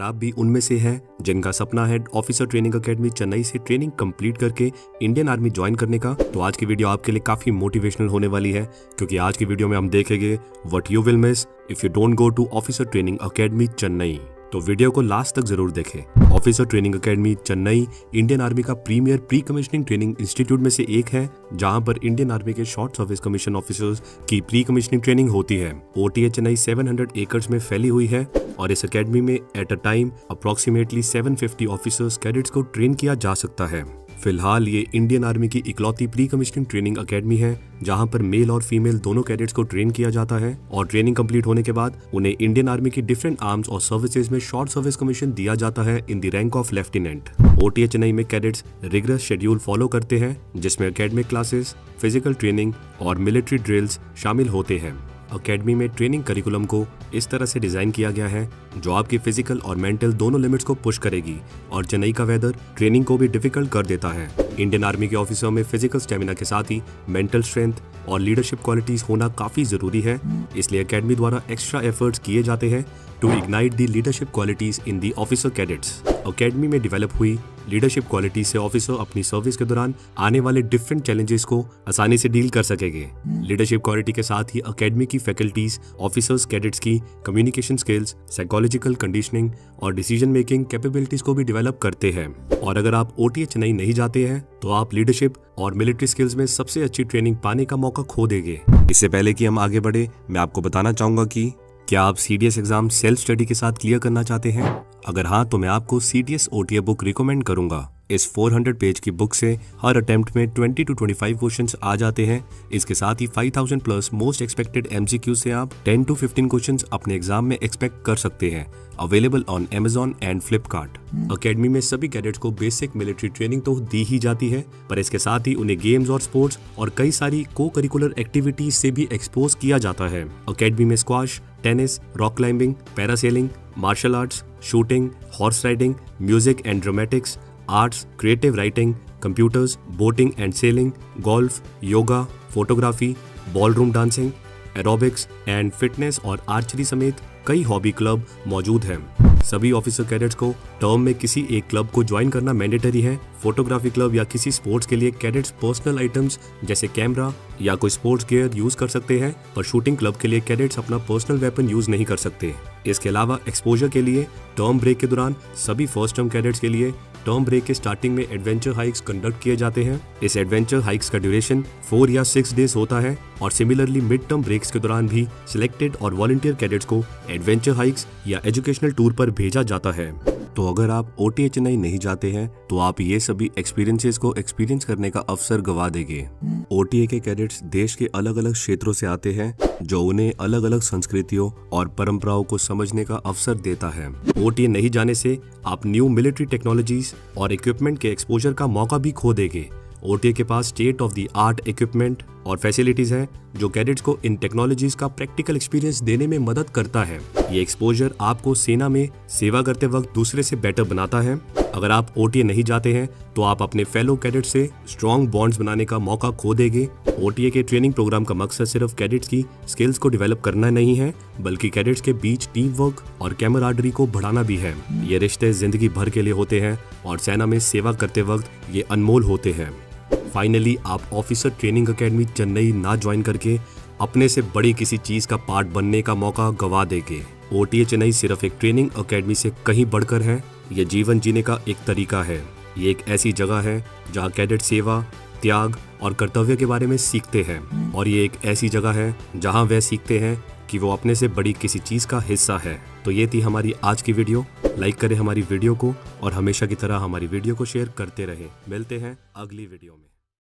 आप भी उनमें से हैं जिनका सपना है ऑफिसर ट्रेनिंग एकेडमी चेन्नई से ट्रेनिंग कंप्लीट करके इंडियन आर्मी ज्वाइन करने का, तो आज की वीडियो आपके लिए काफी मोटिवेशनल होने वाली है, क्योंकि आज की वीडियो में हम देखेंगे what you will miss if you don't go to officer training academy Chennai. तो वीडियो को लास्ट तक जरूर देखें। Officer training academy Chennai Indian army का premier pre commissioning training institute में से एक है, जहां पर इंडियन आर्मी के शॉर्ट सर्विस कमीशन ऑफिसर्स की प्री कमीशनिंग ट्रेनिंग होती है। OTA चेन्नई 700 एकर्स में फैली हुई है और इस एकेडमी में at a time approximately 750 officers cadets को ट्रेन किया जा सकता है। फिलहाल ये इंडियन आर्मी की इकलौती प्री कमीशनिंग ट्रेनिंग एकेडमी है जहां पर मेल और फीमेल दोनों कैडेट्स को ट्रेन किया जाता है और ट्रेनिंग कंप्लीट होने के बाद उन्हें इंडियन आर्मी की डिफरेंट आर्म्स और सर्विसेज में शॉर्ट सर्विस कमीशन दिया जाता है in the rank of lieutenant. OTA Chennai में कैडेट्स रिगरस शेड्यूल फॉलो करते हैं, जिसमें एकेडमिक क्लासेस, फिजिकल ट्रेनिंग और मिलिट्री ड्रिल्स शामिल होते हैं। अकेडमी में ट्रेनिंग करिकुलम को इस तरह से डिजाइन किया गया है जो आपकी फिजिकल और मेंटल दोनों लिमिट्स को पुश करेगी, और चेन्नई का वेदर ट्रेनिंग को भी डिफिकल्ट कर देता है। इंडियन आर्मी के ऑफिसर में फिजिकल स्टेमिना के साथ ही मेंटल स्ट्रेंथ और लीडरशिप क्वालिटीज होना काफी जरूरी है, इसलिए अकेडमी द्वारा एक्स्ट्रा एफर्ट्स किए जाते हैं to ignite the leadership qualities in the officer cadets. Academy में डेवलप हुई लीडरशिप क्वालिटीज से ऑफिसर अपनी सर्विस के दौरान आने वाले डिफरेंट चैलेंजेस को आसानी से डील कर सकेंगे। लीडरशिप क्वालिटी के साथ ही अकेडमी की फैकल्टीज ऑफिसर्स कैडेट्स की कम्युनिकेशन स्किल्स, साइकोलॉजिकल कंडीशनिंग और डिसीजन मेकिंग कैपेबिलिटीज को भी डेवलप करते हैं। और अगर आप OTA चेन्नई नहीं जाते हैं तो आप लीडरशिप और मिलिट्री स्किल्स में सबसे अच्छी ट्रेनिंग पाने का मौका खो देंगे। इससे पहले कि हम आगे बढ़े, मैं आपको बताना चाहूंगा कि क्या आप CDS एग्जाम सेल्फ स्टडी के साथ क्लियर करना चाहते हैं? अगर हाँ, तो मैं आपको CDS OTA बुक रिकमेंड करूंगा। इस 400 पेज की बुक से हर अटेम्प्ट में 20 to 25 क्वेश्चंस आ जाते हैं। इसके साथ ही 5000 प्लस मोस्ट एक्सपेक्टेड MCQ से आप 10 to 15 क्वेश्चंस अपने एग्जाम में एक्सपेक्ट कर सकते हैं। Available on Amazon and Flipkart. Academy में सभी कैडेट्स को बेसिक मिलिट्री ट्रेनिंग तो दी ही जाती है, पर इसके साथ ही उन्हें गेम्स और स्पोर्ट्स और कई सारी को करिकुलर एक्टिविटीज से भी एक्सपोज किया जाता है। अकेडमी में squash, tennis, rock climbing, parasailing, martial arts, shooting, horse riding, music and dramatics, arts, creative writing, computers, boating and sailing, golf, yoga, photography, ballroom dancing, aerobics and fitness और archery समेत कई hobby club मौजूद हैं। सभी officer cadets को term में किसी एक क्लब को ज्वाइन करना मैंडेटरी है। फोटोग्राफी क्लब या किसी स्पोर्ट्स के लिए कैडेट्स पर्सनल आइटम्स जैसे कैमरा या कोई स्पोर्ट्स गियर यूज कर सकते हैं, पर शूटिंग क्लब के लिए कैडेट्स अपना पर्सनल वेपन यूज नहीं कर सकते। इसके अलावा एक्सपोजर के लिए टर्म ब्रेक के दौरान सभी फर्स्ट टर्म कैडेट्स के लिए टर्म ब्रेक के स्टार्टिंग में एडवेंचर हाइक्स कंडक्ट किए जाते हैं। इस एडवेंचर हाइक्स का ड्यूरेशन 4 या 6 डेज होता है, और सिमिलरली मिड टर्म ब्रेक्स के दौरान भी सिलेक्टेड और वॉलंटियर कैडेट्स को एडवेंचर हाइक्स या एजुकेशनल टूर पर भेजा जाता है। तो अगर आप OTA चेन्नई नहीं जाते हैं तो आप ये सभी एक्सपीरियंसेस को एक्सपीरियंस करने का अवसर गवा देंगे। OTA के कैडेट्स देश के अलग अलग क्षेत्रों से आते हैं, जो उन्हें अलग अलग संस्कृतियों और परंपराओं को समझने का अवसर देता है। OTA नहीं जाने से आप न्यू मिलिट्री टेक्नोलॉजीज और इक्विपमेंट के एक्सपोजर का मौका भी खो देंगे। OTA के पास state of the art equipment और फैसिलिटीज हैं जो कैडेट्स को इन टेक्नोलॉजीज का प्रैक्टिकल एक्सपीरियंस देने में मदद करता है। ये एक्सपोजर आपको सेना में सेवा करते वक्त दूसरे से बेटर बनाता है। अगर आप OTA नहीं जाते हैं तो आप अपने फेलो कैडेट्स से स्ट्रॉन्ग बॉन्ड्स बनाने का मौका खो देंगे। OTA के ट्रेनिंग प्रोग्राम का मकसद सिर्फ कैडेट्स की स्किल्स को डेवलप करना नहीं है, बल्कि कैडेट्स के बीच टीम वर्क और कैमराडरी को बढ़ाना भी है। ये रिश्ते जिंदगी भर के लिए होते हैं और सेना में सेवा करते वक्त ये अनमोल होते हैं। फाइनली आप ऑफिसर ट्रेनिंग एकेडमी चेन्नई ना ज्वाइन करके अपने से बड़ी किसी चीज का पार्ट बनने का मौका गवा देंगे। OTA चेन्नई सिर्फ एक ट्रेनिंग एकेडमी से कहीं बढ़कर है। ये जीवन जीने का एक तरीका है। ये एक ऐसी जगह है जहाँ कैडेट सेवा, त्याग और कर्तव्य के बारे में सीखते हैं, और ये एक ऐसी जगह है जहाँ वे सीखते हैं कि वो अपने से बड़ी किसी चीज का हिस्सा है। तो ये थी हमारी आज की वीडियो। लाइक करें हमारी वीडियो को और हमेशा की तरह हमारी वीडियो को शेयर करते रहें। मिलते हैं अगली वीडियो में।